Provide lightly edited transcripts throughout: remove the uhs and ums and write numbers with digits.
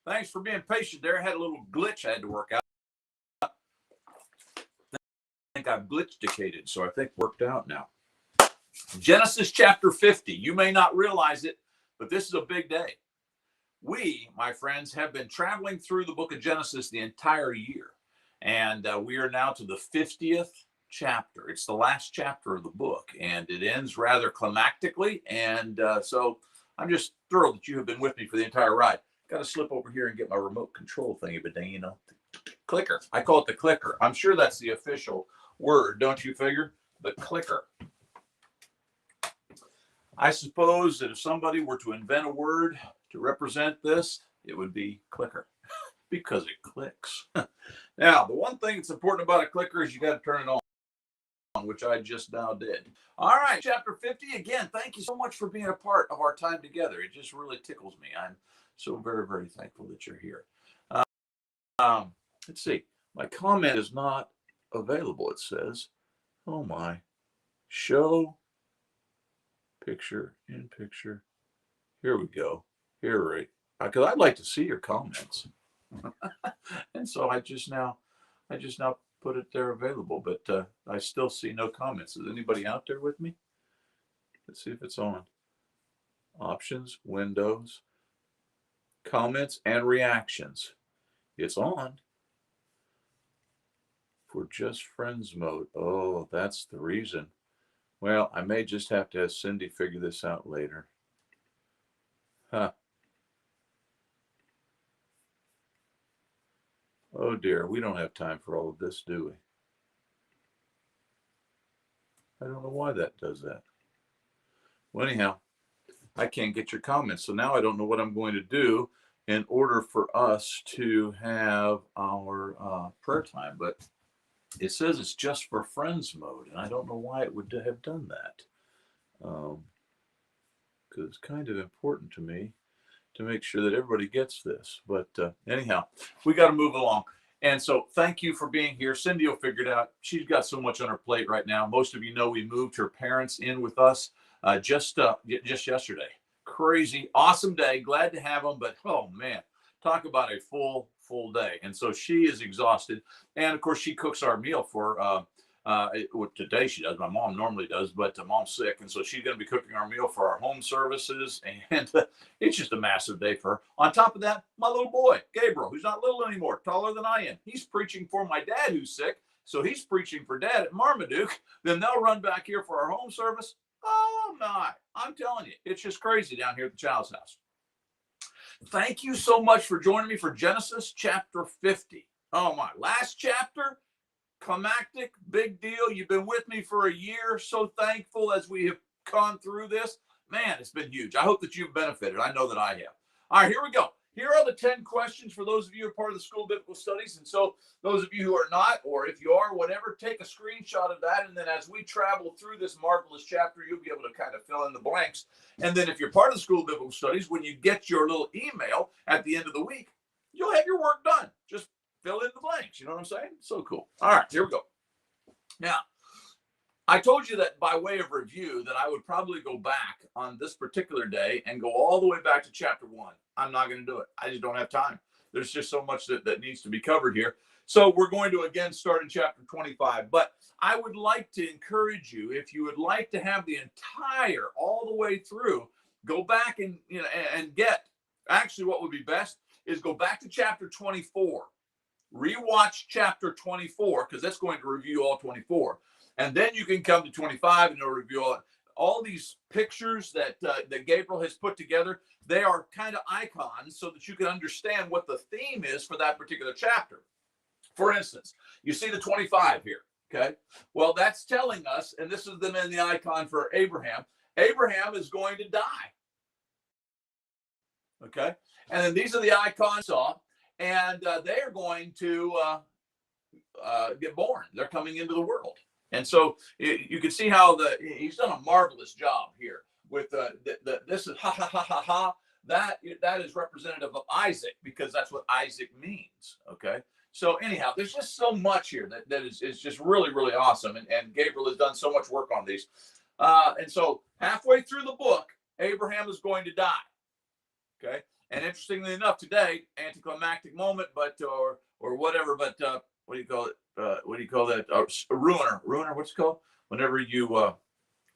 Thanks for being patient there. I had a little glitch I had to work out. I think I've glitchicated, so I think worked out now. Genesis chapter 50. You may not realize it, but this is a big day. We, my friends, have been traveling through the book of Genesis the entire year. And we are now to the 50th chapter. It's the last chapter of the book, and it ends rather climactically. And so I'm just thrilled that you have been with me for the entire ride. Got to slip over here and get my remote control thingy, but then, you know, clicker. I call it the clicker. I'm sure that's the official word, don't you figure? The clicker. I suppose that if somebody were to invent a word to represent this, it would be clicker, because it clicks. Now, the one thing that's important about a clicker is you got to turn it on, which I just now did. All right, chapter 50. Again, thank you so much for being a part of our time together. It just really tickles me. I'm so very, very thankful that you're here. Let's see. My comment is not available, it says. Oh, my. Show picture in picture. Here we go. Here, right. Because I'd like to see your comments. And so I just now put it there available, but I still see no comments. Is anybody out there with me? Let's see if it's on. Options, windows, comments, and reactions. It's on. For just friends mode. Oh, that's the reason. Well, I may just have to have Cindy figure this out later. Huh. Oh dear, we don't have time for all of this, do we? I don't know why that does that. Well, anyhow, I can't get your comments, so now I don't know what I'm going to do in order for us to have our prayer time. But it says it's just for friends mode, and I don't know why it would have done that. Because it's kind of important to me to make sure that everybody gets this. But anyhow, we got to move along. And so thank you for being here. Cindy will figure it out. She's got so much on her plate right now. Most of you know we moved her parents in with us just yesterday. Crazy, awesome day. Glad to have them. But, oh, man, talk about a full day. And so she is exhausted. And, of course, she cooks our meal for today she does. My mom normally does, but mom's sick, and so she's going to be cooking our meal for our home services, and it's just a massive day for her. On top of that, my little boy Gabriel, who's not little anymore, taller than I am, he's preaching for my dad who's sick, so he's preaching for dad at Marmaduke. Then they'll run back here for our home service. Oh my, I'm telling you, it's just crazy down here at the Child's House. Thank you so much for joining me for Genesis chapter 50. Oh my, last chapter. Climactic, big deal. You've been with me for a year. So thankful as we have gone through this. Man, it's been huge. I hope that you've benefited. I know that I have. All right, here we go. Here are the 10 questions for those of you who are part of the School of Biblical Studies. And so those of you who are not, or if you are, whatever, take a screenshot of that. And then as we travel through this marvelous chapter, you'll be able to kind of fill in the blanks. And then if you're part of the School of Biblical Studies, when you get your little email at the end of the week, you'll have your work done. Just fill in the blanks. You know what I'm saying? So cool. All right, here we go. Now, I told you that by way of review that I would probably go back on this particular day and go all the way back to chapter 1. I'm not going to do it. I just don't have time. There's just so much that needs to be covered here. So we're going to, again, start in chapter 25. But I would like to encourage you, if you would like to have the entire, all the way through, go back and, and get, actually what would be best is go back to chapter 24. Rewatch chapter 24, because that's going to review all 24. And then you can come to 25 and it'll review all these pictures that Gabriel has put together. They are kind of icons so that you can understand what the theme is for that particular chapter. For instance, you see the 25 here, okay? Well, that's telling us, and this is the icon for Abraham. Abraham is going to die, okay? And then these are the icons saw. And they are going to get born. They're coming into the world. And so you can see how he's done a marvelous job here with this is ha, ha, ha, ha, ha. That is representative of Isaac, because that's what Isaac means, okay? So anyhow, there's just so much here that is just really, really awesome. And Gabriel has done so much work on these. And so halfway through the book, Abraham is going to die, okay? And interestingly enough, today, anticlimactic moment, but or whatever, but what do you call it? What do you call that? A ruiner. Ruiner, what's it called? Whenever you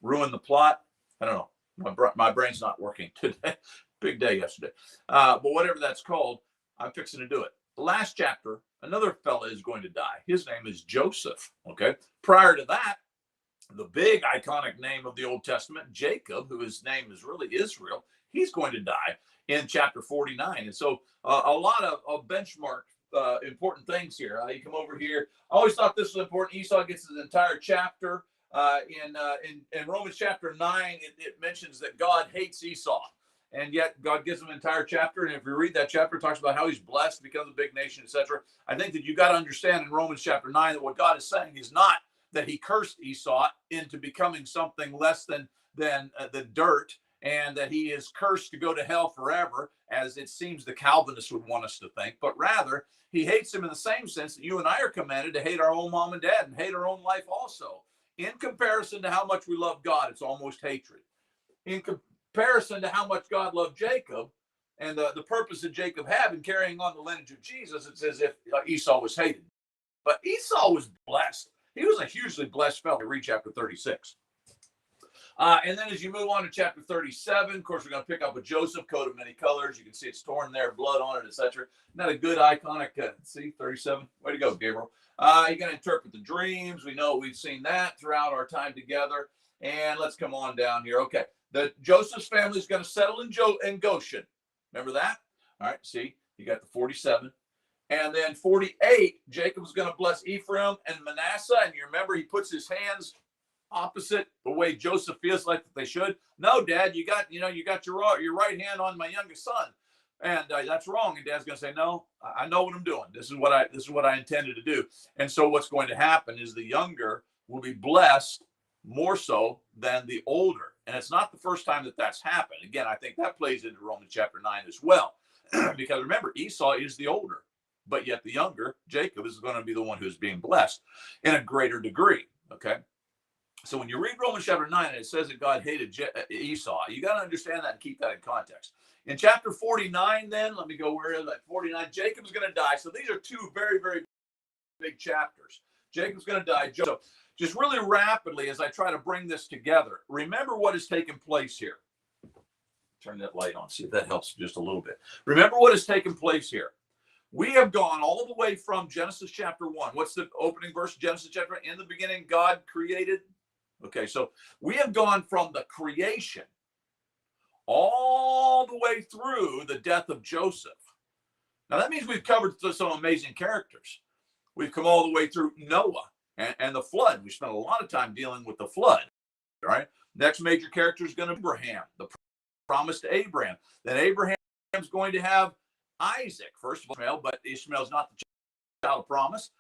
ruin the plot. I don't know. My brain's not working today. Big day yesterday. But whatever that's called, I'm fixing to do it. The last chapter, another fella is going to die. His name is Joseph. Okay. Prior to that, the big iconic name of the Old Testament, Jacob, who his name is really Israel, he's going to die in chapter 49. And so a lot of benchmark important things here. You come over here. I always thought this was important. Esau gets his entire chapter. In Romans chapter 9, it mentions that God hates Esau. And yet God gives him an entire chapter. And if you read that chapter, it talks about how he's blessed, becomes a big nation, etc. I think that you got to understand in Romans chapter 9 that what God is saying is not that he cursed Esau into becoming something less than the dirt, and that he is cursed to go to hell forever, as it seems the Calvinists would want us to think, but rather he hates him in the same sense that you and I are commanded to hate our own mom and dad and hate our own life also. In comparison to how much we love God, it's almost hatred. In comparison to how much God loved Jacob and the purpose that Jacob had in carrying on the lineage of Jesus, it's as if Esau was hated. But Esau was blessed. He was a hugely blessed fellow. Read chapter 36. And then as you move on to chapter 37, of course, we're going to pick up with Joseph, coat of many colors. You can see it's torn there, blood on it, etc. Not a good iconic, see, 37. Way to go, Gabriel. You're going to interpret the dreams. We know we've seen that throughout our time together. And let's come on down here. Okay. Joseph's family is going to settle in Goshen. Remember that? All right. See, you got the 47. And then 48, Jacob's going to bless Ephraim and Manasseh. And you remember he puts his hands opposite the way Joseph feels like that they should. No, Dad, you got your right hand on my youngest son, and that's wrong. And Dad's going to say, no, I know what I'm doing. This is what I intended to do. And so what's going to happen is the younger will be blessed more so than the older. And it's not the first time that that's happened. Again, I think that plays into Romans chapter 9 as well, because remember, Esau is the older, but yet the younger, Jacob, is going to be the one who's being blessed in a greater degree. Okay. So when you read Romans chapter 9 and it says that God hated Esau, you got to understand that and keep that in context. In chapter 49, then, let me go where is that? 49, Jacob's going to die. So these are two very, very big chapters. Jacob's going to die. So just really rapidly, as I try to bring this together, remember what has taken place here. Turn that light on, see if that helps just a little bit. Remember what has taken place here. We have gone all the way from Genesis chapter 1. What's the opening verse? Genesis chapter 1. In the beginning, God created. Okay, so we have gone from the creation all the way through the death of Joseph. Now, that means we've covered some amazing characters. We've come all the way through Noah and the flood. We spent a lot of time dealing with the flood. All right, next major character is going to be Abraham, the promise to Abraham. Then Abraham's going to have Isaac, first of all, but Ishmael's not the child of promise.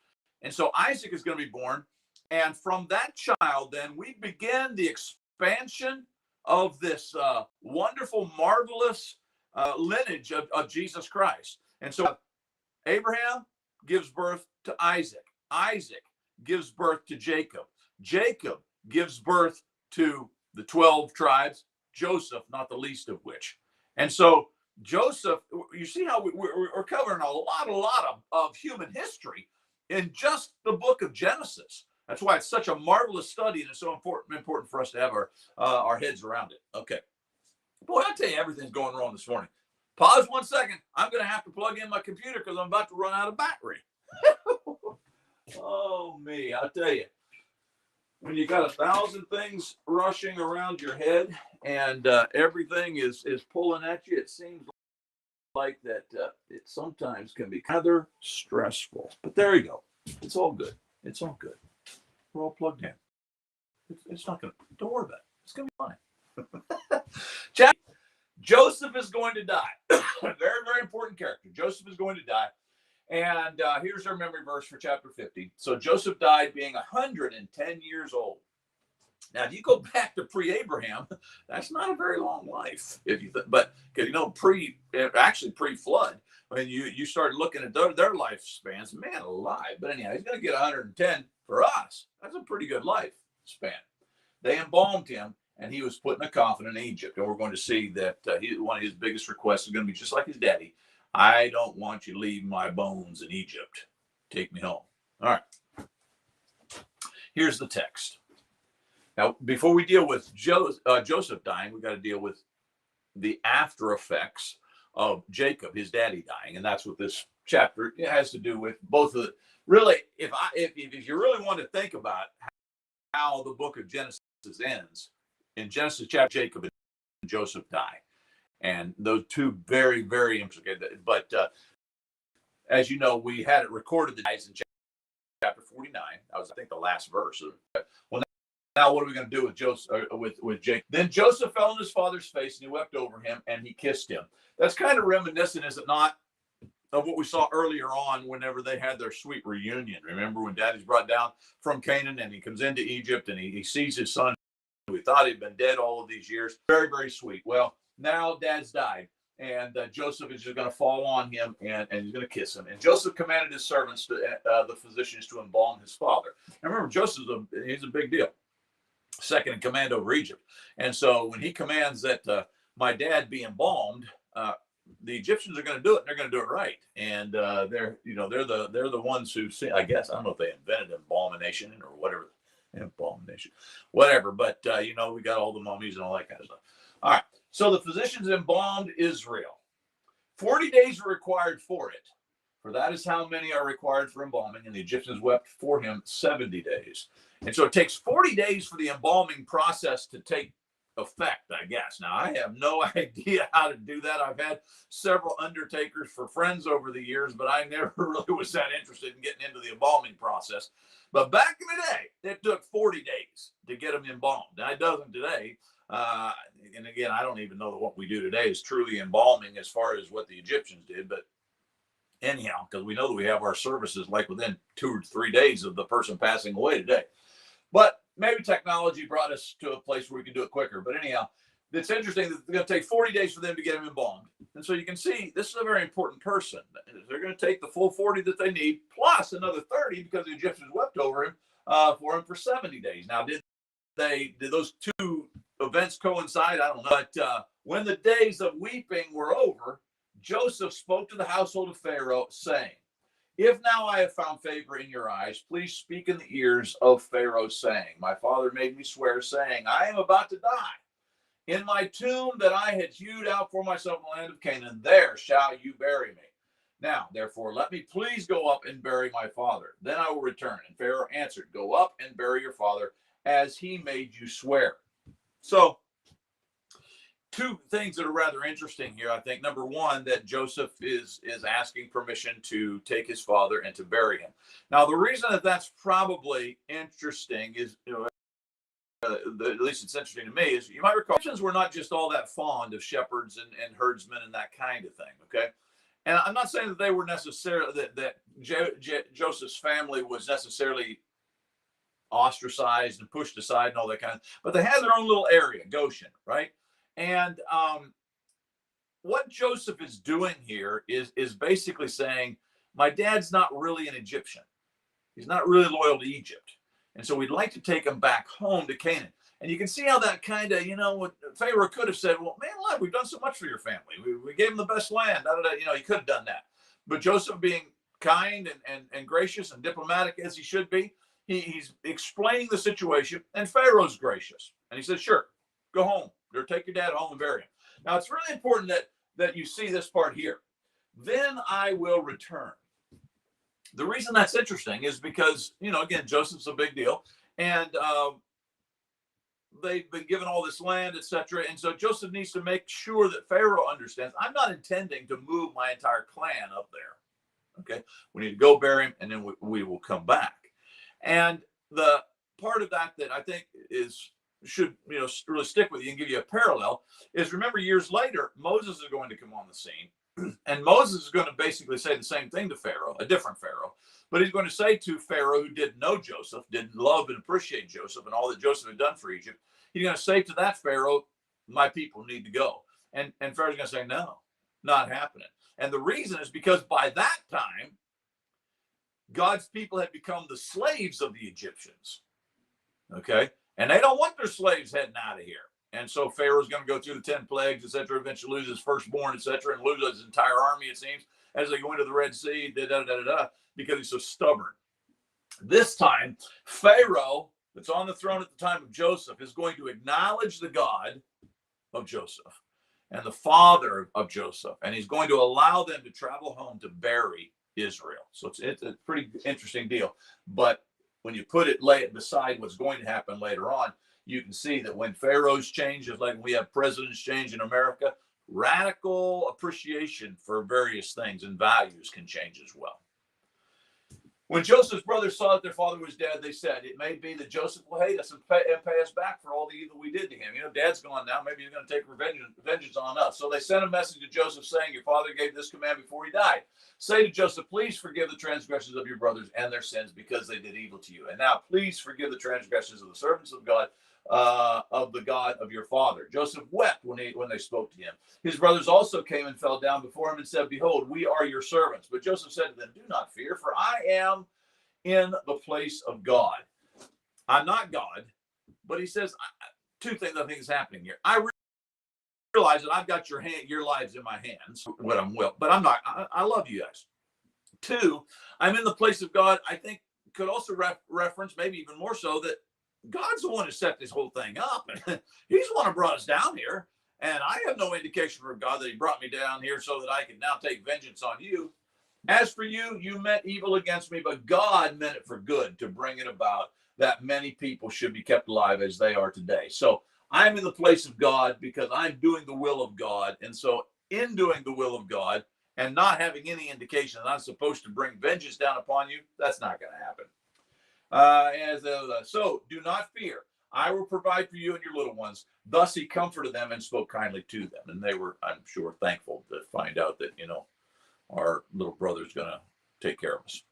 And so Isaac is going to be born. And from that child, then, we begin the expansion of this wonderful, marvelous lineage of Jesus Christ. And so Abraham gives birth to Isaac. Isaac gives birth to Jacob. Jacob gives birth to the 12 tribes, Joseph, not the least of which. And so Joseph, you see how we're covering a lot of human history in just the book of Genesis. That's why it's such a marvelous study, and it's so important for us to have our heads around it. Okay. Boy, I tell you, everything's going wrong this morning. Pause 1 second. I'm going to have to plug in my computer because I'm about to run out of battery. Oh, me. I'll tell you. When you got 1,000 things rushing around your head and everything is pulling at you, it seems like that it sometimes can be rather stressful. But there you go. It's all good. It's all good. We're all plugged in. It's not going to, don't worry about it. It's going to be fine. Joseph is going to die. Very, very important character. Joseph is going to die. And here's our memory verse for chapter 50. So Joseph died being 110 years old. Now, if you go back to pre-Abraham, that's not a very long life. But pre-flood, when you start looking at their lifespans, man alive. But anyhow, he's going to get 110 for us. That's a pretty good life span. They embalmed him and he was put in a coffin in Egypt. And we're going to see that one of his biggest requests is going to be just like his daddy. I don't want you to leave my bones in Egypt. Take me home. All right. Here's the text. Now, before we deal with Joseph dying, we got to deal with the after effects of Jacob, his daddy, dying, and that's what this chapter has to do with. Both of the really, if you really want to think about how the book of Genesis ends, in Genesis chapter, Jacob and Joseph die, and those two very, very interesting. But as you know, we had it recorded the dies in chapter 49. That was, I think, the last verse. Well, now what are we going to do with Joseph? With Jacob? Then Joseph fell on his father's face, and he wept over him, and he kissed him. That's kind of reminiscent, is it not, of what we saw earlier on whenever they had their sweet reunion. Remember when Daddy's brought down from Canaan, and he comes into Egypt, and he sees his son, who he thought he'd been dead all of these years. Very, very sweet. Well, now Dad's died, and Joseph is just going to fall on him, and he's going to kiss him. And Joseph commanded his servants, the physicians, to embalm his father. And remember, Joseph's he's a big deal, second in command over Egypt. And so when he commands that my dad be embalmed, the Egyptians are going to do it, and they're going to do it right. And they're the ones who see, I guess, I don't know if they invented embalmation or whatever, embalmation, whatever. But we got all the mummies and all that kind of stuff. All right. So the physicians embalmed Israel. 40 days were required for it, for that is how many are required for embalming. And the Egyptians wept for him 70 days. And so it takes 40 days for the embalming process to take effect, I guess. Now, I have no idea how to do that. I've had several undertakers for friends over the years, but I never really was that interested in getting into the embalming process. But back in the day, it took 40 days to get them embalmed. Now, it doesn't today. And again, I don't even know that what we do today is truly embalming as far as what the Egyptians did. But anyhow, because we know that we have our services like within 2 or 3 days of the person passing away today. But maybe technology brought us to a place where we can do it quicker. But anyhow, it's interesting that it's going to take 40 days for them to get him embalmed. And so you can see this is a very important person. They're going to take the full 40 that they need, plus another 30 because the Egyptians wept over him for 70 days. Now, did those two events coincide? I don't know. But when the days of weeping were over, Joseph spoke to the household of Pharaoh, saying, if now I have found favor in your eyes, please speak in the ears of Pharaoh, saying, my father made me swear, saying, I am about to die. In my tomb that I had hewed out for myself in the land of Canaan, there shall you bury me. Now, therefore, let me please go up and bury my father. Then I will return. And Pharaoh answered, go up and bury your father, as he made you swear. So, two things that are rather interesting here, I think. Number one, that Joseph is asking permission to take his father and to bury him. Now, the reason that that's probably interesting is, at least it's interesting to me, is you might recall Egyptians were not just all that fond of shepherds and herdsmen and that kind of thing, okay? And I'm not saying that they were necessarily, that Joseph's family was necessarily ostracized and pushed aside and all that kind of, but they had their own little area, Goshen, right? And what Joseph is doing here is basically saying, my dad's not really an Egyptian. He's not really loyal to Egypt. And so we'd like to take him back home to Canaan. And you can see how that kind of, what Pharaoh could have said, well, man, look, we've done so much for your family. We gave him the best land. He could have done that. But Joseph, being kind and gracious and diplomatic as he should be, he's explaining the situation, and Pharaoh's gracious. And he says, sure, go home. Or take your dad home and bury him. Now, it's really important that you see this part here. Then I will return. The reason that's interesting is because, again, Joseph's a big deal. And they've been given all this land, etc. And so Joseph needs to make sure that Pharaoh understands, I'm not intending to move my entire clan up there. Okay? We need to go bury him, and then we will come back. And the part of that I think should really stick with you and give you a parallel is, remember, years later Moses is going to come on the scene, and Moses is going to basically say the same thing to Pharaoh, a different Pharaoh, but he's going to say to Pharaoh, who didn't know Joseph, didn't love and appreciate Joseph and all that Joseph had done for Egypt, he's going to say to that Pharaoh, my people need to go. And Pharaoh's going to say, no, not happening. And the reason is because by that time God's people had become the slaves of the Egyptians. Okay. And they don't want their slaves heading out of here. And so Pharaoh's going to go through the 10 plagues, etc., eventually lose his firstborn, etc., and lose his entire army, it seems, as they go into the Red Sea, because he's so stubborn. This time, Pharaoh, that's on the throne at the time of Joseph, is going to acknowledge the God of Joseph and the father of Joseph, and he's going to allow them to travel home to bury Israel. So it's a pretty interesting deal. But when you lay it beside what's going to happen later on, you can see that when pharaohs change, just like we have presidents change in America, radical appreciation for various things and values can change as well. When Joseph's brothers saw that their father was dead, they said, it may be that Joseph will hate us and pay us back for all the evil we did to him. Dad's gone now. Maybe he's going to take vengeance on us. So they sent a message to Joseph saying, your father gave this command before he died. Say to Joseph, please forgive the transgressions of your brothers and their sins because they did evil to you. And now please forgive the transgressions of the servants of God, of the God of your father. Joseph wept when they spoke to him. His brothers also came and fell down before him and said, behold, we are your servants. But Joseph said to them, do not fear, for I am in the place of God. I'm not God, but he says two things I think is happening here. I realize that I've got your lives in my hands, what I'm will, but I'm not. I love you guys. Two, I'm in the place of God. I think could also reference, maybe even more so, that God's the one who set this whole thing up. He's the one who brought us down here. And I have no indication from God that he brought me down here so that I can now take vengeance on you. As for you, you meant evil against me, but God meant it for good, to bring it about that many people should be kept alive as they are today. So I'm in the place of God because I'm doing the will of God. And so in doing the will of God and not having any indication that I'm supposed to bring vengeance down upon you, that's not going to happen. So do not fear. I will provide for you and your little ones. Thus he comforted them and spoke kindly to them. And they were, I'm sure, thankful to find out that, our little brother's going to take care of us.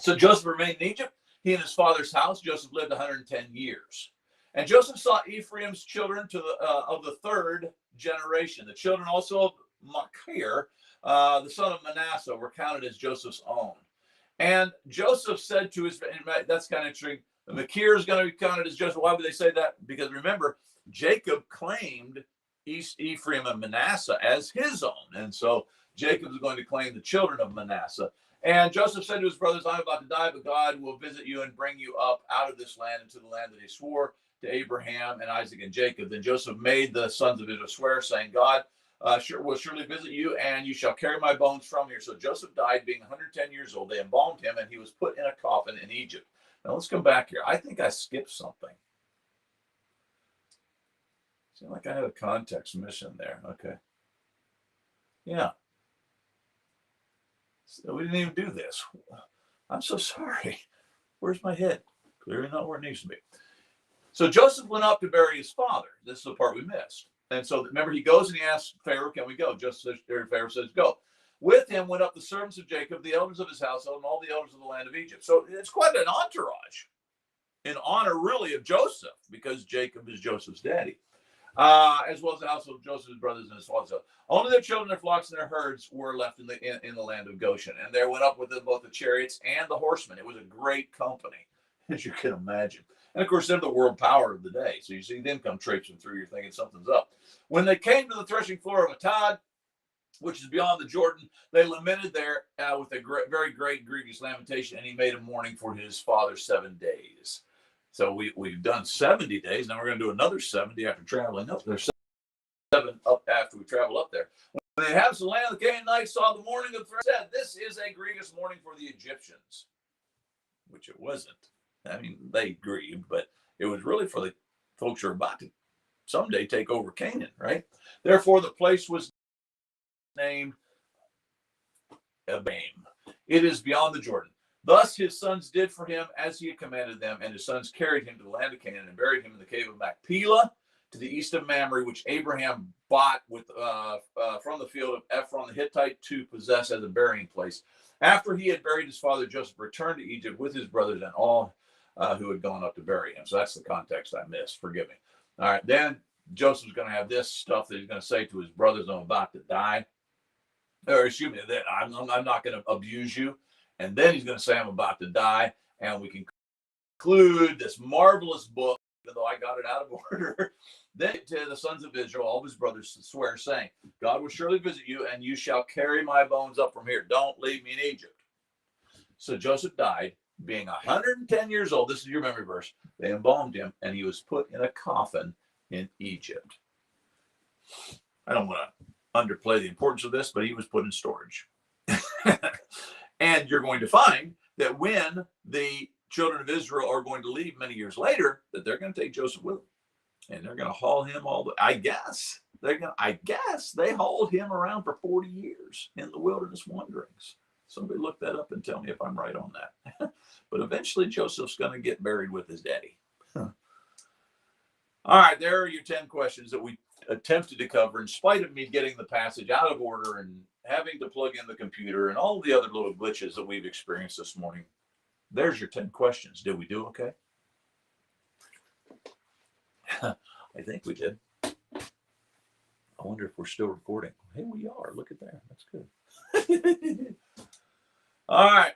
So Joseph remained in Egypt, he and his father's house. Joseph lived 110 years. And Joseph saw Ephraim's children of the third generation. The children also of Machir, the son of Manasseh, were counted as Joseph's own. And Joseph said to his, that's kind of interesting, Machir is going to be counted as Joseph. Why would they say that? Because remember, Jacob claimed Ephraim and Manasseh as his own. And so Jacob is going to claim the children of Manasseh. And Joseph said to his brothers, I'm about to die, but God will visit you and bring you up out of this land into the land that he swore to Abraham and Isaac and Jacob. Then Joseph made the sons of Israel swear, saying, God will surely visit you, and you shall carry my bones from here. So Joseph died, being 110 years old. They embalmed him, and he was put in a coffin in Egypt. Now let's come back here. I think I skipped something. Seemed like I had a context missing there. Okay. Yeah. So we didn't even do this. I'm so sorry. Where's my head? Clearly not where it needs to be. So Joseph went up to bury his father. This is the part we missed. And so remember, he goes and he asks Pharaoh, can we go? Pharaoh says, go. With him went up the servants of Jacob, the elders of his household, and all the elders of the land of Egypt. So it's quite an entourage in honor, really, of Joseph, because Jacob is Joseph's daddy, as well as the household of Joseph's brothers and his father's house. Only their children, their flocks, and their herds were left in the land of Goshen. And there went up with them both the chariots and the horsemen. It was a great company, as you can imagine. And of course, they're the world power of the day. So you see them come traipsing through, you're thinking something's up. When they came to the threshing floor of Atad, which is beyond the Jordan, they lamented there with a very great, grievous lamentation, and he made a mourning for his father 7 days. So we've done 70 days. Now we're going to do another 70 after traveling up there. 7 up after we travel up there. When the inhabitants of the land of the Canaanites saw the mourning of the said, this is a grievous mourning for the Egyptians, which it wasn't. I mean, they grieved, but it was really for the folks who are about to someday take over Canaan, right? Therefore, the place was named Abaim. It is beyond the Jordan. Thus his sons did for him as he had commanded them, and his sons carried him to the land of Canaan and buried him in the cave of Machpelah to the east of Mamre, which Abraham bought from the field of Ephron the Hittite to possess as a burying place. After he had buried his father, Joseph returned to Egypt with his brothers and all who had gone up to bury him. So that's the context I missed. Forgive me. All right. Then Joseph's going to have this stuff that he's going to say to his brothers, I'm about to die. Or excuse me, that I'm not going to abuse you. And then he's going to say, I'm about to die. And we can conclude this marvelous book even though I got it out of order. Then to the sons of Israel, all of his brothers swear, saying, God will surely visit you, and you shall carry my bones up from here. Don't leave me in Egypt. So Joseph died, being 110 years old. This is your memory verse. They embalmed him, and he was put in a coffin in Egypt. I don't want to underplay the importance of this, but he was put in storage. And you're going to find that when the children of Israel are going to leave many years later, that they're going to take Joseph with them. And they're going to haul him all the, I guess they hauled him around for 40 years in the wilderness wanderings. Somebody look that up and tell me if I'm right on that. But eventually Joseph's going to get buried with his daddy. All right, there are your 10 questions that we attempted to cover in spite of me getting the passage out of order and having to plug in the computer and all the other little glitches that we've experienced this morning. There's your 10 questions. Did we do okay? I think we did. I wonder if we're still recording. Hey, we are. Look at that. That's good. All right.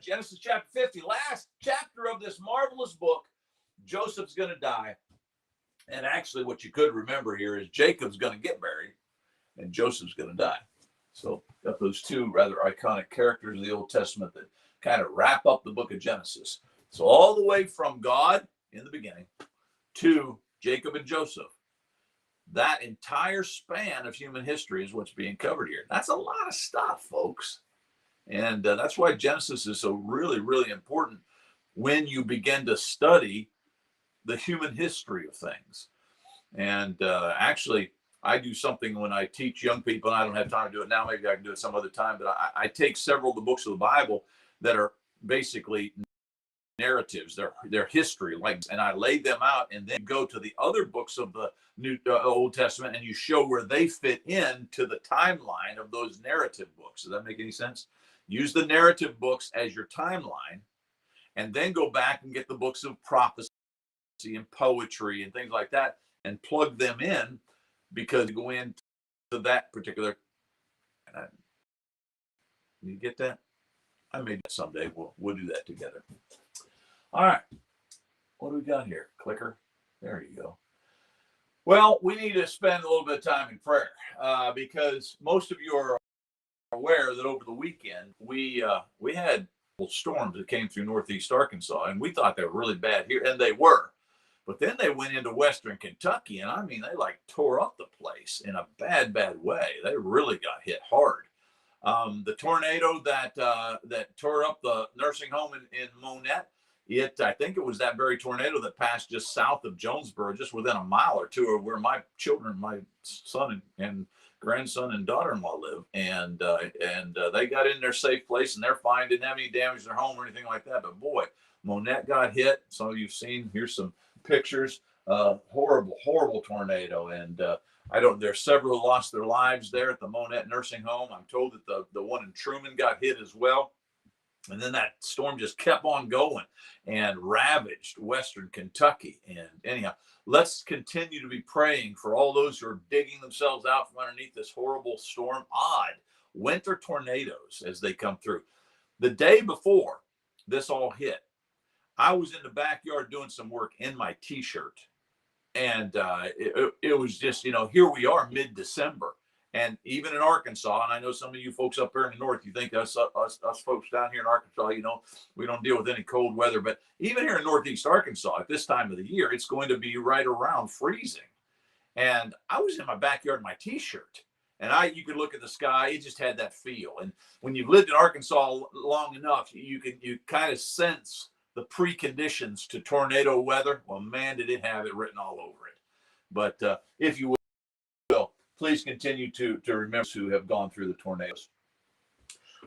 Genesis chapter 50, last chapter of this marvelous book. Joseph's going to die. And actually, what you could remember here is Jacob's going to get buried and Joseph's going to die. So, got those two rather iconic characters of the Old Testament that kind of wrap up the book of Genesis. So, all the way from God in the beginning to Jacob and Joseph, that entire span of human history is what's being covered here. That's a lot of stuff, folks. And that's why Genesis is so really, really important when you begin to study the human history of things. And actually, I do something when I teach young people, and I don't have time to do it now. Maybe I can do it some other time. But I take several of the books of the Bible that are basically narratives, their history, like, and I lay them out, and then go to the other books of the New Old Testament, and you show where they fit in to the timeline of those narrative books. Does that make any sense? Use the narrative books as your timeline, and then go back and get the books of prophecy and poetry and things like that, and plug them in, because you go into that particular. You get that? I made that someday. We'll do that together. All right. What do we got here? Clicker. There you go. Well, we need to spend a little bit of time in prayer because most of you are aware that over the weekend we had storms that came through northeast Arkansas, and we thought they were really bad here, and they were. But then they went into western Kentucky, and I mean, they like tore up the place in a bad, bad way. They really got hit hard. The tornado that tore up the nursing home in Monette, I think it was that very tornado that passed just south of Jonesboro, just within a mile or two of where my children, my son and grandson and daughter-in-law live. And they got in their safe place, and they're fine. Didn't have any damage to their home or anything like that. But boy, Monette got hit. Some of you've seen, here's some pictures. Horrible tornado. And there's several who lost their lives there at the Monette nursing home. I'm told that the one in Truman got hit as well. And then that storm just kept on going and ravaged western Kentucky. And anyhow, let's continue to be praying for all those who are digging themselves out from underneath this horrible storm. Odd winter tornadoes as they come through. The day before this all hit, I was in the backyard doing some work in my T-shirt. And it was just, here we are mid-December. And even in Arkansas, and I know some of you folks up here in the north, you think us folks down here in Arkansas, we don't deal with any cold weather. But even here in northeast Arkansas at this time of the year, it's going to be right around freezing. And I was in my backyard in my T-shirt. And you could look at the sky. It just had that feel. And when you've lived in Arkansas long enough, you kind of sense the preconditions to tornado weather. Well, man, did it have it written all over it. But if you will, please continue to remember who have gone through the tornadoes.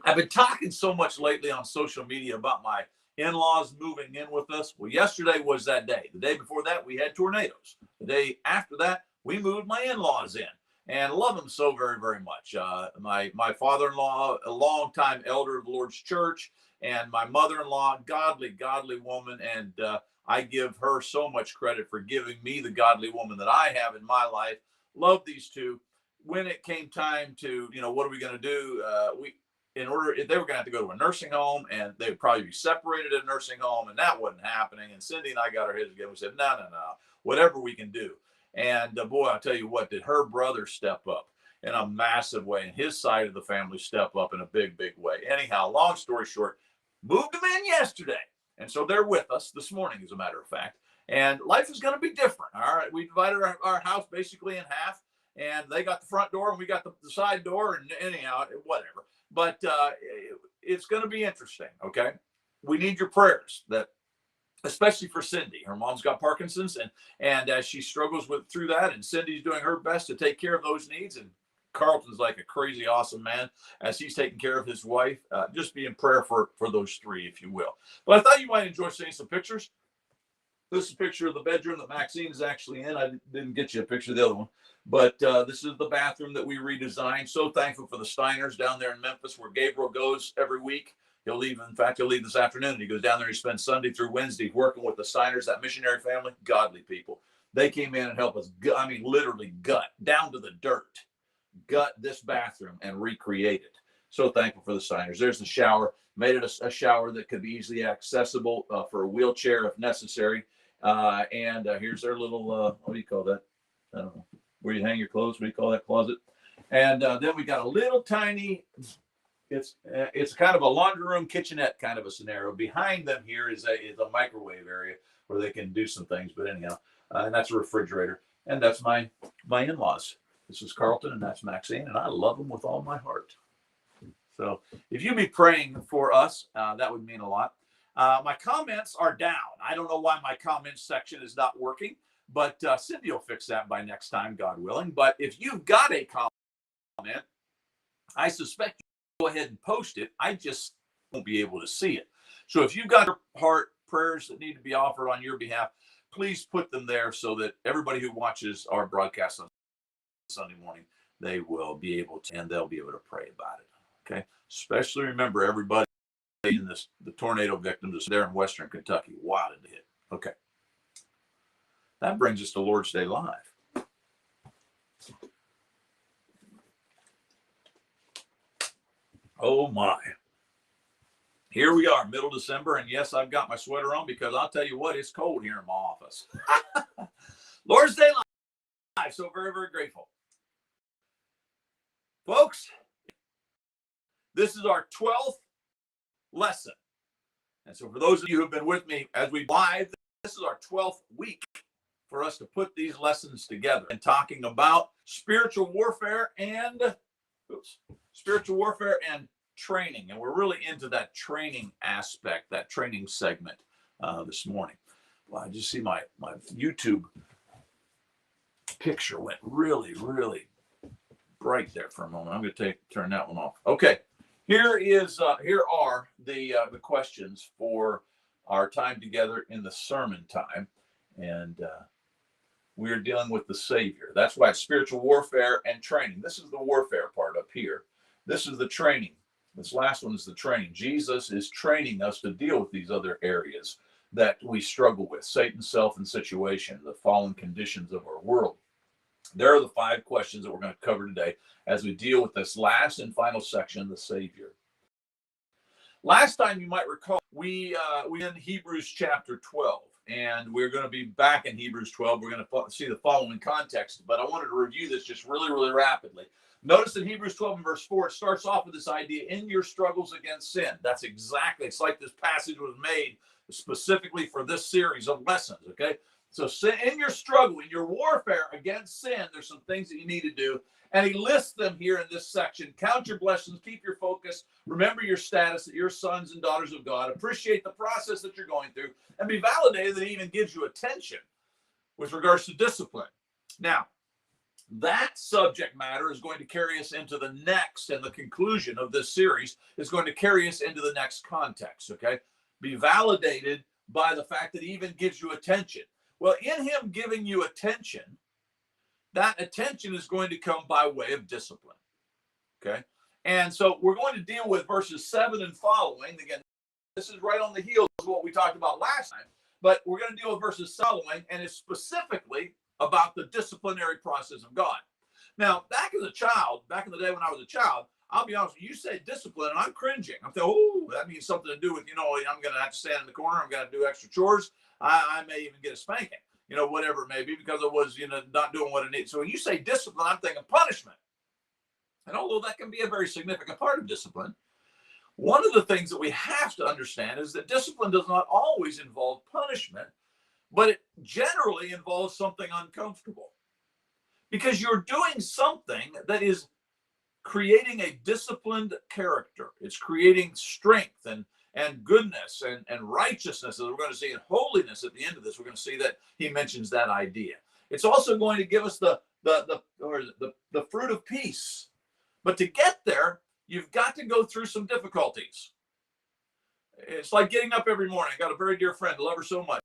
I've been talking so much lately on social media about my in-laws moving in with us. Well, yesterday was that day. The day before that, we had tornadoes. The day after that, we moved my in-laws in, and love them so very, very much. My father-in-law, a longtime elder of the Lord's church, and my mother-in-law, godly woman, and I give her so much credit for giving me the godly woman that I have in my life. Love these two. When it came time to, what are we going to do? in order, they were going to have to go to a nursing home, and they would probably be separated at a nursing home, and that wasn't happening. And Cindy and I got our heads together. We said, no, whatever we can do. And boy, I'll tell you what, did her brother step up in a massive way, and his side of the family step up in a big, big way. Anyhow, long story short, moved them in yesterday. And so they're with us this morning, as a matter of fact. And life is going to be different. All right. We divided our house basically in half, and they got the front door and we got the side door, and anyhow, whatever. But it's going to be interesting. Okay. We need your prayers, that especially for Cindy. Her mom's got Parkinson's, and as she struggles through that, and Cindy's doing her best to take care of those needs, and Carlton's like a crazy awesome man as he's taking care of his wife. Just be in prayer for those three, if you will. But I thought you might enjoy seeing some pictures. This is a picture of the bedroom that Maxine is actually in. I didn't get you a picture of the other one, but this is the bathroom that we redesigned. So thankful for the Steiners down there in Memphis, where Gabriel goes every week. He'll leave. In fact, he'll leave this afternoon. He goes down there. He spends Sunday through Wednesday working with the Steiners, that missionary family, godly people. They came in and helped us. I mean, literally gut down to the dirt, gut this bathroom and recreate it. So thankful for the Steiners. There's the shower. Made it a shower that could be easily accessible for a wheelchair if necessary. And here's their little, what do you call that? I don't know. Where you hang your clothes. What do you call that closet? And then we got a little tiny, it's kind of a laundry room, kitchenette kind of a scenario. Behind them here is a microwave area where they can do some things. But anyhow, and that's a refrigerator. And that's my in-laws. This is Carlton, and that's Maxine, and I love them with all my heart. So if you'd be praying for us, that would mean a lot. My comments are down. I don't know why my comments section is not working, but Cindy will fix that by next time, God willing. But if you've got a comment, I suspect you go ahead and post it. I just won't be able to see it. So if you've got heart prayers that need to be offered on your behalf, please put them there so that everybody who watches our broadcast on Sunday morning, they will be able to, and they'll be able to pray about it. Okay. Especially remember everybody in the tornado victims there in Western Kentucky. Wow, did it hit. Okay. That brings us to Lord's Day Live. Oh my. Here we are, middle December, and yes, I've got my sweater on because I'll tell you what, it's cold here in my office. Lord's Day Live. So very, very grateful. Folks, this is our 12th lesson. And so for those of you who have been with me as we live, this is our 12th week for us to put these lessons together and talking about spiritual warfare and training. And we're really into that training aspect, that training segment this morning. Well, I just see my YouTube picture went really, really bright there for a moment. I'm going to turn that one off. Okay. Here are the questions for our time together in the sermon time. And we are dealing with the Savior. That's why it's spiritual warfare and training. This is the warfare part up here. This is the training. This last one is the training. Jesus is training us to deal with these other areas that we struggle with. Satan, self, and situation, the fallen conditions of our world. There are the 5 questions that we're going to cover today as we deal with this last and final section, the Savior. Last time, you might recall, we in Hebrews chapter 12, and we're going to be back in Hebrews 12. We're going to see the following context, but I wanted to review this just really, really rapidly. Notice in Hebrews 12 and verse 4, it starts off with this idea, in your struggles against sin. That's exactly, it's like this passage was made specifically for this series of lessons, okay? So in your struggle, in your warfare against sin, there's some things that you need to do. And he lists them here in this section. Count your blessings, keep your focus, remember your status that you're sons and daughters of God, appreciate the process that you're going through, and be validated that he even gives you attention with regards to discipline. Now, that subject matter is going to carry us into the next, and the conclusion of this series is going to carry us into the next context, okay? Be validated by the fact that he even gives you attention. Well, in him giving you attention, that attention is going to come by way of discipline, okay? And so we're going to deal with verses 7 and following. Again, this is right on the heels of what we talked about last time, but we're going to deal with verses following, and it's specifically about the disciplinary process of God. Now, back in the day when I was a child, I'll be honest with you, you say discipline, and I'm cringing. I'm thinking, oh, that means something to do with, I'm going to have to stand in the corner. I'm going to do extra chores. I may even get a spanking, whatever it may be, because I was, not doing what I need. So when you say discipline, I'm thinking punishment. And although that can be a very significant part of discipline, one of the things that we have to understand is that discipline does not always involve punishment, but it generally involves something uncomfortable. Because you're doing something that is creating a disciplined character. It's creating strength and goodness and righteousness, as we're going to see, in holiness at the end of this. We're going to see that he mentions that idea. It's also going to give us the fruit of peace. But to get there, you've got to go through some difficulties. It's like getting up every morning. I got a very dear friend, I love her so much.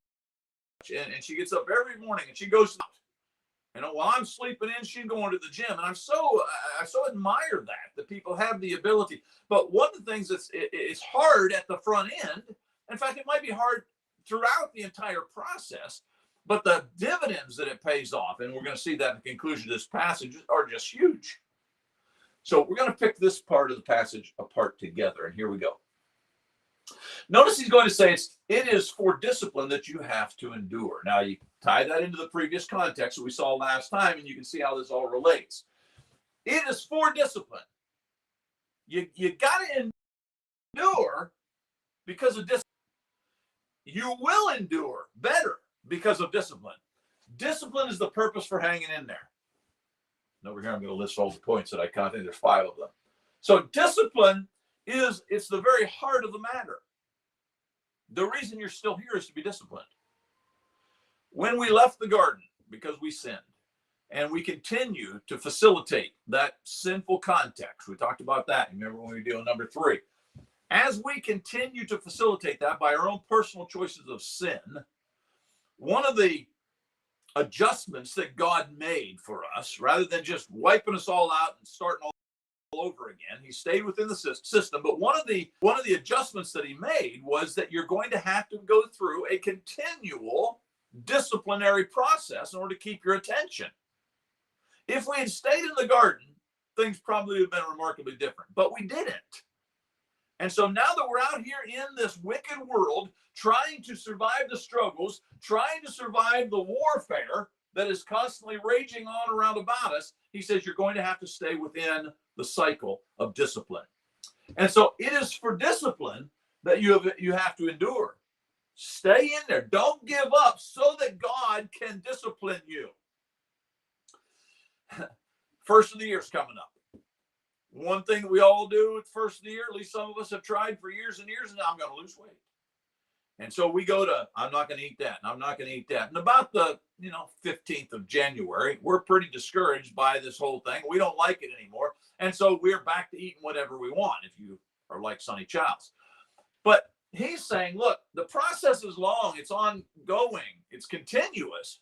And she gets up every morning and she goes out. While I'm sleeping in, she's going to the gym. And I so admire that people have the ability. But one of the things it's hard at the front end. In fact, it might be hard throughout the entire process. But the dividends that it pays off, and we're going to see that in the conclusion of this passage, are just huge. So we're going to pick this part of the passage apart together. And here we go. Notice he's going to say it is for discipline that you have to endure. Now, you tie that into the previous context that we saw last time, and you can see how this all relates. It is for discipline. You got to endure because of discipline. You will endure better because of discipline. Discipline is the purpose for hanging in there. And over here, I'm going to list all the points that I counted. There's 5 of them. So discipline it's the very heart of the matter. The reason you're still here is to be disciplined. When we left the garden because we sinned, and we continue to facilitate that sinful context, we talked about that. Remember when we were doing number 3? As we continue to facilitate that by our own personal choices of sin, one of the adjustments that God made for us, rather than just wiping us all out and starting all over again, he stayed within the system. But one of the adjustments that he made was that you're going to have to go through a continual disciplinary process in order to keep your attention. If we had stayed in the garden, things probably would have been remarkably different, but we didn't. And so now that we're out here in this wicked world, trying to survive the struggles, trying to survive the warfare that is constantly raging on around about us, he says you're going to have to stay within the cycle of discipline. And so it is for discipline that you have to endure. Stay in there. Don't give up so that God can discipline you. First of the year is coming up. One thing that we all do at first of the year, at least some of us have tried for years and years, and I'm going to lose weight. And so we go to, I'm not going to eat that, and I'm not going to eat that. And about the 15th of January, we're pretty discouraged by this whole thing. We don't like it anymore. And so we're back to eating whatever we want, if you are like Sonny Childs. But he's saying, look, the process is long. It's ongoing. It's continuous.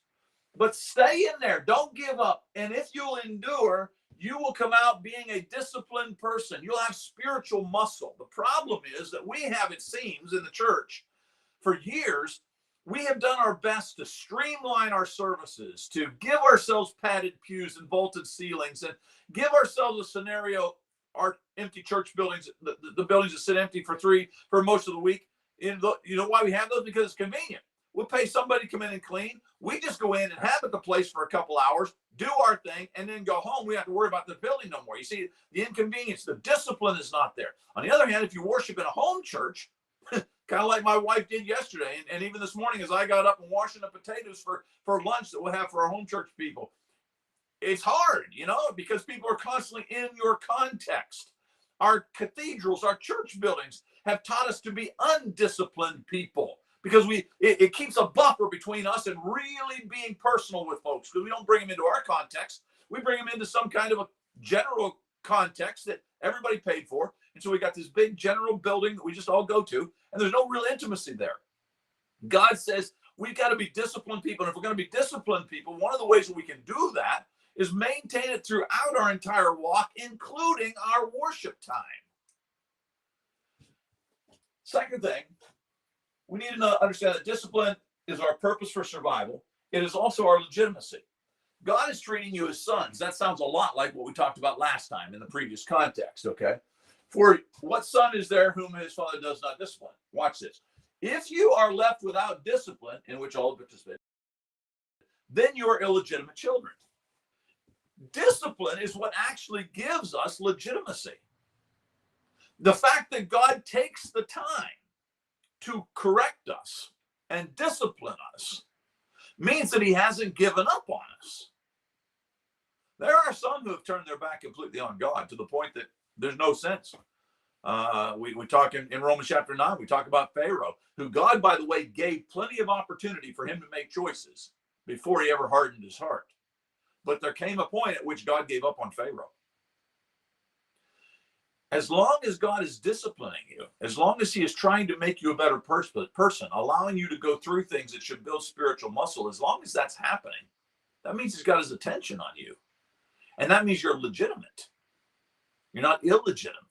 But stay in there. Don't give up. And if you'll endure, you will come out being a disciplined person. You'll have spiritual muscle. The problem is that we have, it seems, in the church, for years, we have done our best to streamline our services, to give ourselves padded pews and vaulted ceilings, and give ourselves a scenario, our empty church buildings, the buildings that sit empty for most of the week. You know why we have those? Because it's convenient. We'll pay somebody to come in and clean. We just go in and inhabit the place for a couple hours, do our thing, and then go home. We don't have to worry about the building no more. You see, the inconvenience, the discipline is not there. On the other hand, if you worship in a home church, kind of like my wife did yesterday, and even this morning as I got up and washing the potatoes for lunch that we'll have for our home church people, it's hard, because people are constantly in your context. Our cathedrals, our church buildings have taught us to be undisciplined people, because it keeps a buffer between us and really being personal with folks, because we don't bring them into our context. We bring them into some kind of a general context that everybody paid for. And so we got this big general building that we just all go to, and there's no real intimacy there. God says we've got to be disciplined people. And if we're going to be disciplined people, one of the ways that we can do that is maintain it throughout our entire walk, including our worship time. Second thing, we need to understand that discipline is our purpose for survival. It is also our legitimacy. God is treating you as sons. That sounds a lot like what we talked about last time in the previous context, okay? For what son is there whom his father does not discipline? Watch this. If you are left without discipline, in which all participate, then you are illegitimate children. Discipline is what actually gives us legitimacy. The fact that God takes the time to correct us and discipline us means that he hasn't given up on us. There are some who have turned their back completely on God to the point that there's no sense. We talk in Romans chapter 9, we talk about Pharaoh, who God, by the way, gave plenty of opportunity for him to make choices before he ever hardened his heart. But there came a point at which God gave up on Pharaoh. As long as God is disciplining you, as long as he is trying to make you a better person, allowing you to go through things that should build spiritual muscle, as long as that's happening, that means he's got his attention on you. And that means you're legitimate. You're not illegitimate.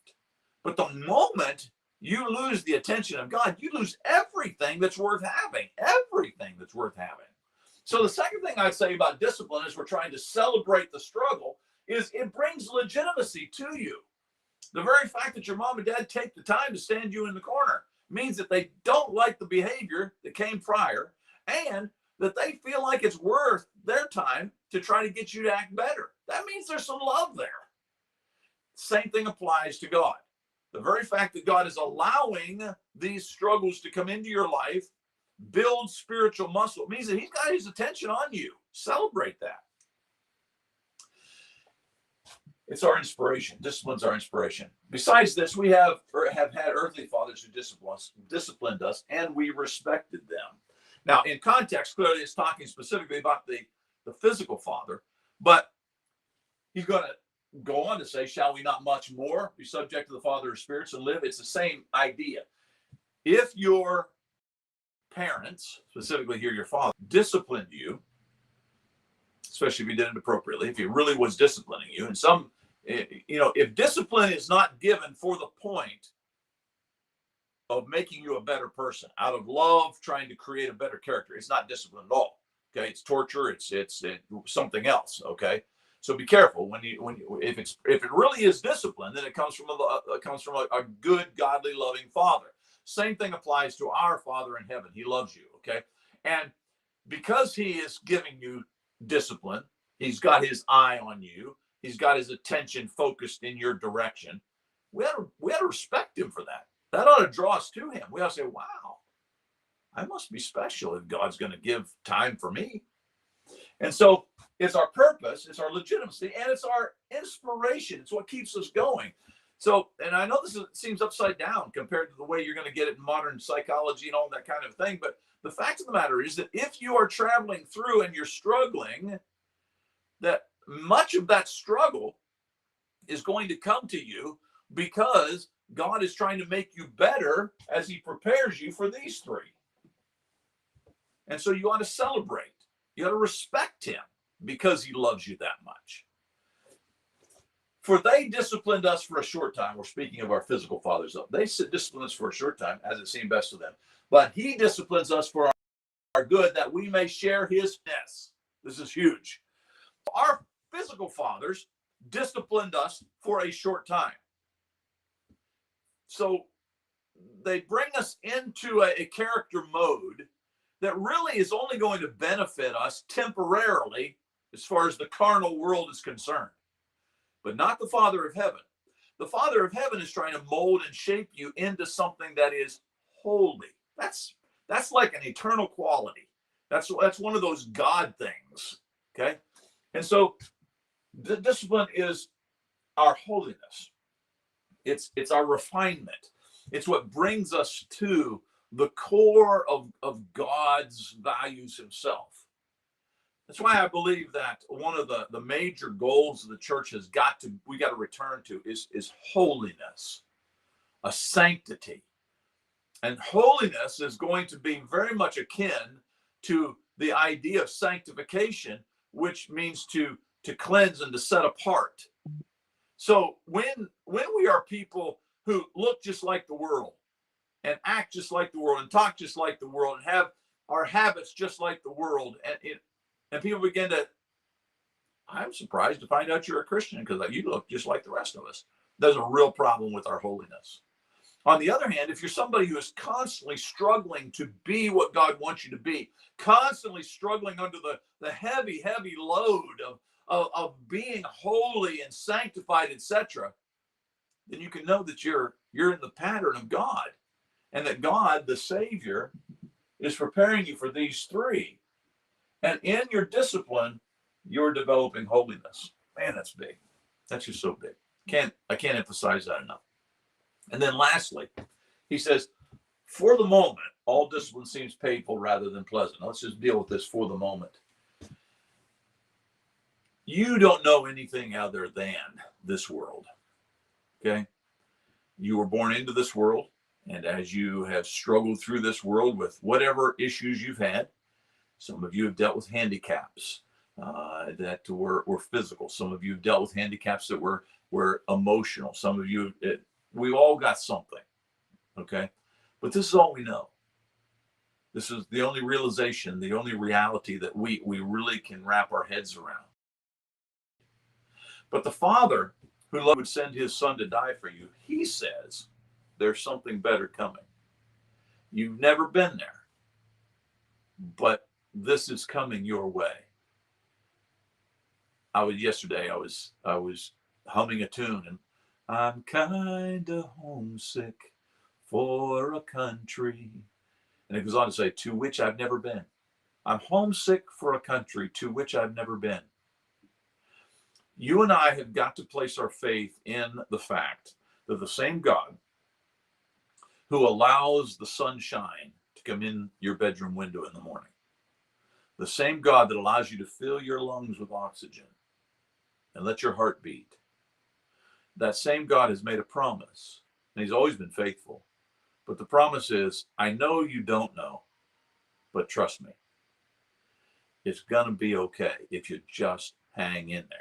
But the moment you lose the attention of God, you lose everything that's worth having. Everything that's worth having. So the second thing I'd say about discipline, as we're trying to celebrate the struggle, is it brings legitimacy to you. The very fact that your mom and dad take the time to stand you in the corner means that they don't like the behavior that came prior, and that they feel like it's worth their time to try to get you to act better. That means there's some love there. Same thing applies to God. The very fact that God is allowing these struggles to come into your life, build spiritual muscle, means that he's got his attention on you. Celebrate that. It's our inspiration. Discipline's our inspiration. Besides this, we have had earthly fathers who disciplined us, and we respected them. Now, in context, clearly it's talking specifically about the physical father, but he's going to go on to say, shall we not much more be subject to the Father of spirits and live? It's the same idea. If your parents, specifically here your father, disciplined you, especially if he did it appropriately, if he really was disciplining you, and if discipline is not given for the point of making you a better person, out of love, trying to create a better character, it's not discipline at all. Okay, it's torture. It's something else. Okay, so be careful if it really is discipline, then it comes from a good, godly, loving father. Same thing applies to our Father in heaven. He loves you. Okay, and because he is giving you discipline, he's got his eye on you. He's got his attention focused in your direction. We ought to respect him for that. That ought to draw us to him. We ought to say, wow, I must be special if God's going to give time for me. And so it's our purpose, it's our legitimacy, and it's our inspiration. It's what keeps us going. So, and I know this seems upside down compared to the way you're going to get it in modern psychology and all that kind of thing. But the fact of the matter is that if you are traveling through and you're struggling, that much of that struggle is going to come to you because God is trying to make you better as he prepares you for these three. And so you ought to celebrate. You ought to respect him because he loves you that much. For they disciplined us for a short time. We're speaking of our physical fathers. They disciplined us for a short time as it seemed best to them. But he disciplines us for our good, that we may share his ness. This is huge. Our physical fathers disciplined us for a short time. So they bring us into a character mode that really is only going to benefit us temporarily as far as the carnal world is concerned, but not the Father of heaven. The Father of heaven is trying to mold and shape you into something that is holy. That's like an eternal quality. That's one of those God things, okay? And so the discipline is our holiness. It's our refinement. It's what brings us to the core of God's values himself. That's why I believe that one of the major goals of the church we got to return to is holiness, a sanctity. And holiness is going to be very much akin to the idea of sanctification, which means to cleanse and to set apart. So when we are people who look just like the world and act just like the world and talk just like the world and have our habits just like the world, and people begin to I'm surprised to find out you're a Christian because you look just like the rest of us. There's a real problem with our holiness. On the other hand, if you're somebody who is constantly struggling to be what God wants you to be, constantly struggling under the heavy, heavy load of being holy and sanctified, etc., then you can know that you're in the pattern of God, and that God, the Savior, is preparing you for these three. And in your discipline, you're developing holiness. Man, that's big. That's just so big. I can't emphasize that enough. And then lastly, he says, for the moment, all discipline seems painful rather than pleasant. Let's just deal with this for the moment. You don't know anything other than this world. Okay? You were born into this world, and as you have struggled through this world with whatever issues you've had, some of you have dealt with handicaps that were physical. Some of you have dealt with handicaps that were emotional. Some of you, we've all got something. Okay? But this is all we know. This is the only realization, the only reality that we really can wrap our heads around. But the Father who would send his Son to die for you, he says there's something better coming. You've never been there, but this is coming your way. Yesterday I was humming a tune, and I'm kinda homesick for a country. And it goes on to say, to which I've never been. I'm homesick for a country to which I've never been. You and I have got to place our faith in the fact that the same God who allows the sunshine to come in your bedroom window in the morning, the same God that allows you to fill your lungs with oxygen and let your heart beat, that same God has made a promise, and he's always been faithful. But the promise is, I know you don't know, but trust me, it's going to be okay if you just hang in there.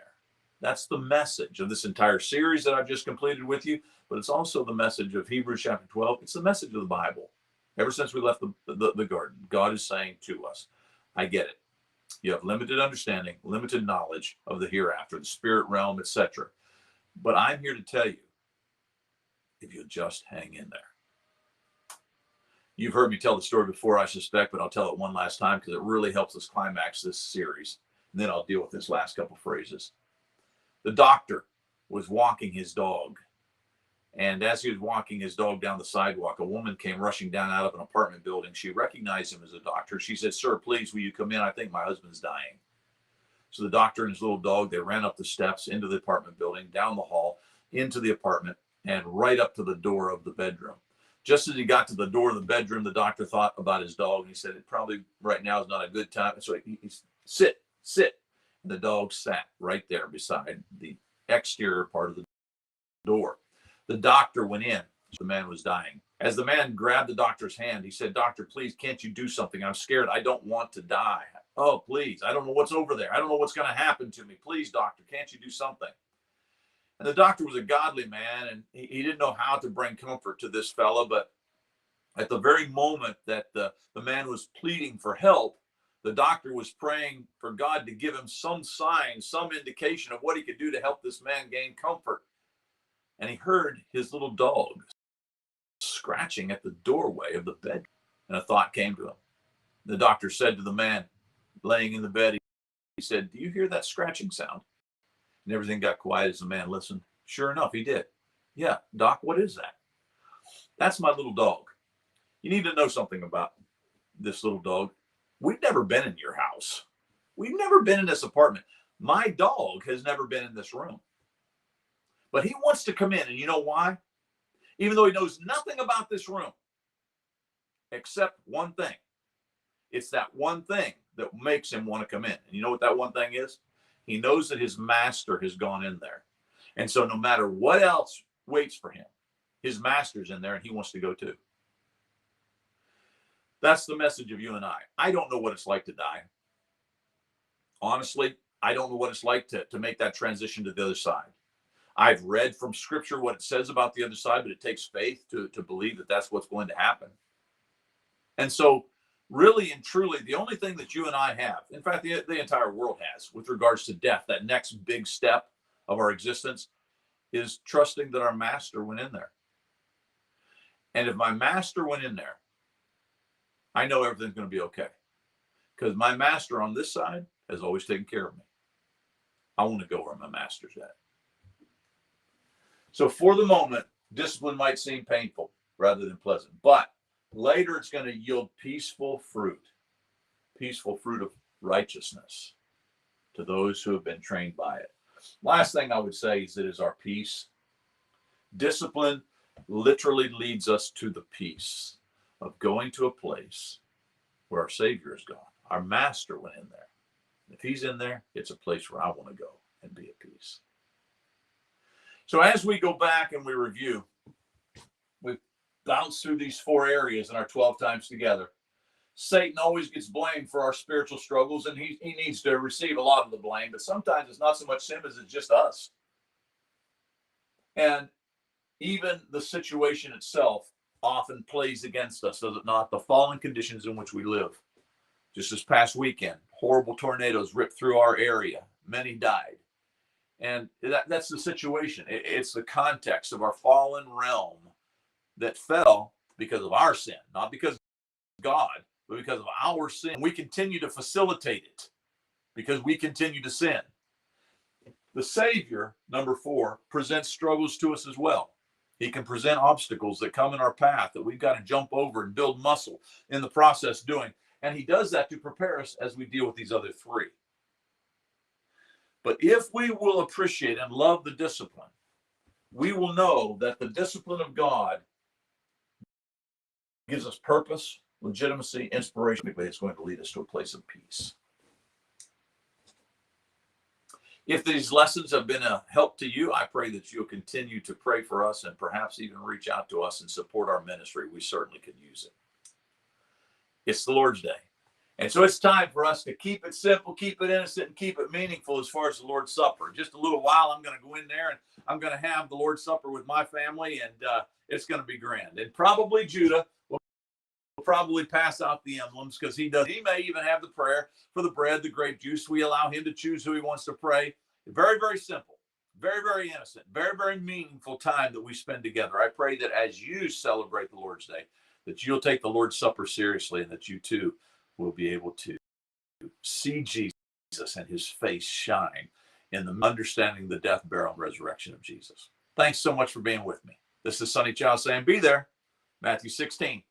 That's the message of this entire series that I've just completed with you, but it's also the message of Hebrews chapter 12. It's the message of the Bible. Ever since we left the garden, God is saying to us, I get it. You have limited understanding, limited knowledge of the hereafter, the spirit realm, etc. But I'm here to tell you, if you'll just hang in there. You've heard me tell the story before, I suspect, but I'll tell it one last time because it really helps us climax this series. And then I'll deal with this last couple phrases. The doctor was walking his dog. And as he was walking his dog down the sidewalk, a woman came rushing down out of an apartment building. She recognized him as a doctor. She said, sir, please, will you come in? I think my husband's dying. So the doctor and his little dog, they ran up the steps into the apartment building, down the hall, into the apartment, and right up to the door of the bedroom. Just as he got to the door of the bedroom, the doctor thought about his dog, and he said, it probably right now is not a good time. So he sit. And the dog sat right there beside the exterior part of the door. The doctor went in. The man was dying. As the man grabbed the doctor's hand, he said, doctor, please, can't you do something? I'm scared. I don't want to die. Oh, please. I don't know what's over there. I don't know what's going to happen to me. Please, doctor, can't you do something? And the doctor was a godly man, and he didn't know how to bring comfort to this fella. But at the very moment that the man was pleading for help, the doctor was praying for God to give him some sign, some indication of what he could do to help this man gain comfort. And he heard his little dog scratching at the doorway of the bed. And a thought came to him. The doctor said to the man laying in the bed, he said, do you hear that scratching sound? And everything got quiet as the man listened. Sure enough, he did. Yeah, doc, what is that? That's my little dog. You need to know something about this little dog. We've never been in your house. We've never been in this apartment. My dog has never been in this room. But he wants to come in, and you know why? Even though he knows nothing about this room, except one thing. It's that one thing that makes him want to come in. And you know what that one thing is? He knows that his master has gone in there. And so no matter what else waits for him, his master's in there, and he wants to go too. That's the message of you and I. I don't know what it's like to die. Honestly, I don't know what it's like to make that transition to the other side. I've read from scripture what it says about the other side, but it takes faith to believe that that's what's going to happen. And so really and truly, the only thing that you and I have, in fact, the entire world has with regards to death, that next big step of our existence, is trusting that our master went in there. And if my master went in there, I know everything's going to be okay. Because my master on this side has always taken care of me. I want to go where my master's at. So for the moment, discipline might seem painful rather than pleasant, but later it's going to yield peaceful fruit of righteousness to those who have been trained by it. Last thing I would say is it is our peace. Discipline literally leads us to the peace of going to a place where our Savior is gone. Our master went in there. If he's in there, it's a place where I want to go and be at peace. So as we go back and we review, we bounce through these 4 areas in our 12 times together. Satan always gets blamed for our spiritual struggles, and he needs to receive a lot of the blame, but sometimes it's not so much him as it's just us. And even the situation itself often plays against us, does it not? The fallen conditions in which we live. Just this past weekend, horrible tornadoes ripped through our area. Many died. And that's the situation. It's the context of our fallen realm that fell because of our sin, not because of God, but because of our sin. We continue to facilitate it because we continue to sin. The Savior, number 4, presents struggles to us as well. He can present obstacles that come in our path that we've got to jump over and build muscle in the process doing. And he does that to prepare us as we deal with these other 3. But if we will appreciate and love the discipline, we will know that the discipline of God gives us purpose, legitimacy, inspiration. It's going to lead us to a place of peace. If these lessons have been a help to you, I pray that you'll continue to pray for us and perhaps even reach out to us and support our ministry. We certainly could use it. It's the Lord's Day. And so it's time for us to keep it simple, keep it innocent, and keep it meaningful as far as the Lord's Supper. In just a little while, I'm going to go in there and I'm going to have the Lord's Supper with my family, and it's going to be grand. And probably Judah will probably pass out the emblems because he may even have the prayer for the bread, the grape juice. We allow him to choose who he wants to pray. Very, very simple, very, very innocent, very, very meaningful time that we spend together. I pray that as you celebrate the Lord's Day, that you'll take the Lord's Supper seriously and that you too will be able to see Jesus and his face shine in the understanding the death, burial, and resurrection of Jesus. Thanks so much for being with me. This is Sonny Chow saying, be there. Matthew 16:26.